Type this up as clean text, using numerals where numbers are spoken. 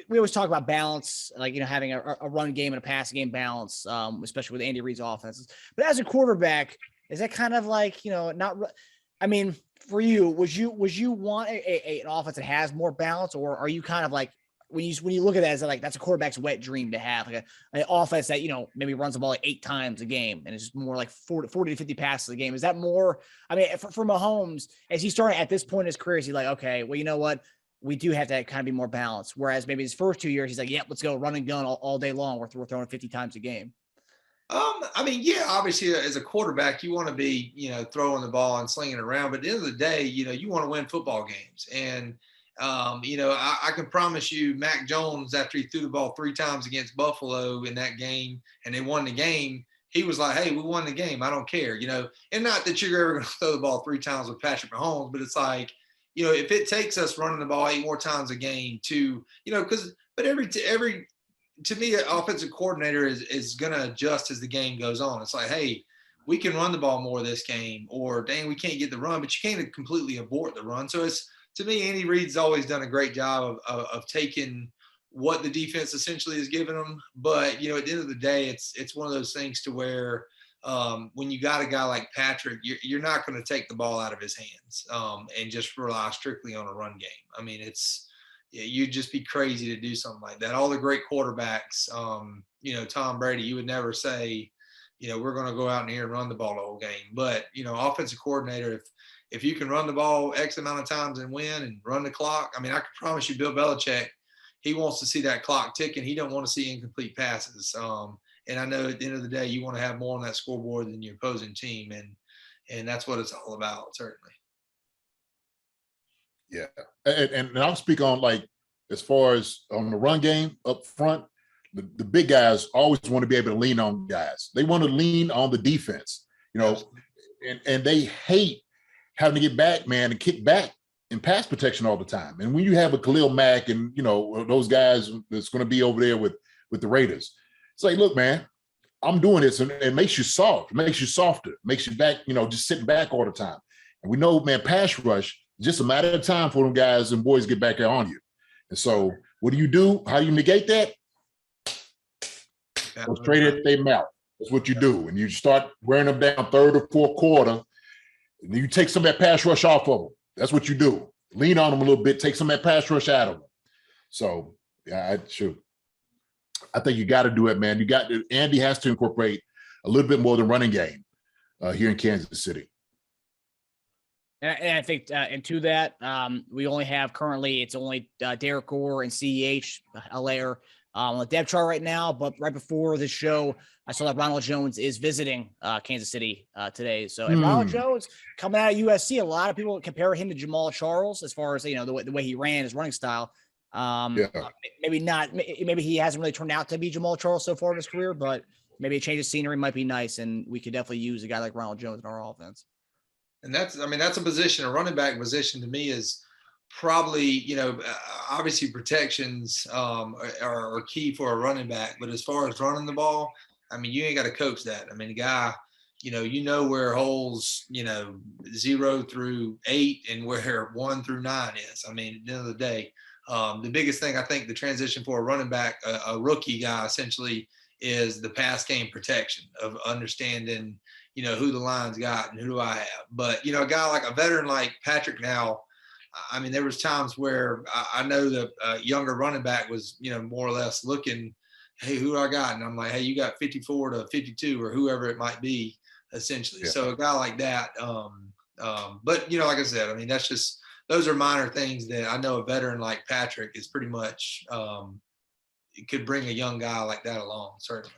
we always talk about balance, like, having a run game and a passing game balance, especially with Andy Reid's offenses. But as a quarterback, is that kind of like, not, I mean, for you, would you want an offense that has more balance, or are you kind of like, when you look at that, as like, that's a quarterback's wet dream to have, like an offense that, maybe runs the ball like 8 times a game and it's just more like 40 to 50 passes a game? Is that more, I mean, for Mahomes, as he's starting at this point in his career, is he like, okay, well, you know what? We do have to kind of be more balanced. Whereas maybe his first 2 years, he's like, let's go run and gun all day long. We're throwing 50 times a game. I mean, yeah, obviously as a quarterback, you want to be, throwing the ball and slinging it around. But at the end of the day, you want to win football games. And, I can promise you, Mac Jones, after he threw the ball 3 times against Buffalo in that game and they won the game, he was like, hey, we won the game. I don't care, and not that you're ever going to throw the ball 3 times with Patrick Mahomes, but it's like, if it takes us running the ball 8 more times a game to, but every to me, an offensive coordinator is going to adjust as the game goes on. It's like, hey, we can run the ball more this game, or dang, we can't get the run, but you can't completely abort the run. So to me, Andy Reid's always done a great job of taking what the defense essentially has given them. But, at the end of the day, it's one of those things to where when you got a guy like Patrick, you're not going to take the ball out of his hands and just rely strictly on a run game. I mean, you'd just be crazy to do something like that. All the great quarterbacks, Tom Brady, you would never say, we're going to go out in here and run the ball the whole game. But, offensive coordinator, if you can run the ball X amount of times and win and run the clock, I mean, I can promise you Bill Belichick, he wants to see that clock ticking. He don't want to see incomplete passes. And I know at the end of the day, you want to have more on that scoreboard than your opposing team. And that's what it's all about, certainly. Yeah. And I'll speak on, like, as far as on the run game up front, the big guys always want to be able to lean on guys. They want to lean on the defense, and they hate having to get back, man, and kick back in pass protection all the time. And when you have a Khalil Mack and, those guys that's going to be over there with the Raiders, it's like, look, man, I'm doing this, and it makes you soft. It makes you softer. It makes you back, just sitting back all the time. And we know, man, pass rush, just a matter of time for them guys and boys get back there on you. And so what do? How do you negate that? Go straight at their mouth. That's what you do. And you start wearing them down third or fourth quarter, and then you take some of that pass rush off of them. That's what you do. Lean on them a little bit, take some of that pass rush out of them. So, yeah, I think you got to do it, man. Andy has to incorporate a little bit more than running game here in Kansas City. And I think, and to that, we only have currently, it's only Derek Gore and CEH Allaire on the depth chart right now. But right before this show, I saw that Ronald Jones is visiting Kansas City today. So, and Ronald Jones coming out of USC, a lot of people compare him to Jamal Charles as far as, the way he ran, his running style. Maybe not, maybe he hasn't really turned out to be Jamal Charles so far in his career, but maybe a change of scenery might be nice. And we could definitely use a guy like Ronald Jones in our offense. And that's a position, a running back position to me is probably, obviously protections are key for a running back. But as far as running the ball, I mean, you ain't got to coach that. I mean, the guy, where holes, 0 through 8 and where 1 through 9 is. I mean, at the end of the day, the biggest thing I think the transition for a running back, a rookie guy essentially, is the pass game protection of understanding, who the line's got and who do I have. But, a guy like a veteran like Patrick now, I mean, there was times where I know the younger running back was, more or less looking, hey, who do I got? And I'm like, hey, you got 54 to 52 or whoever it might be, essentially. Yeah. So a guy like that. But, like I said, I mean, that's just – those are minor things that I know a veteran like Patrick is pretty much it could bring a young guy like that along, certainly.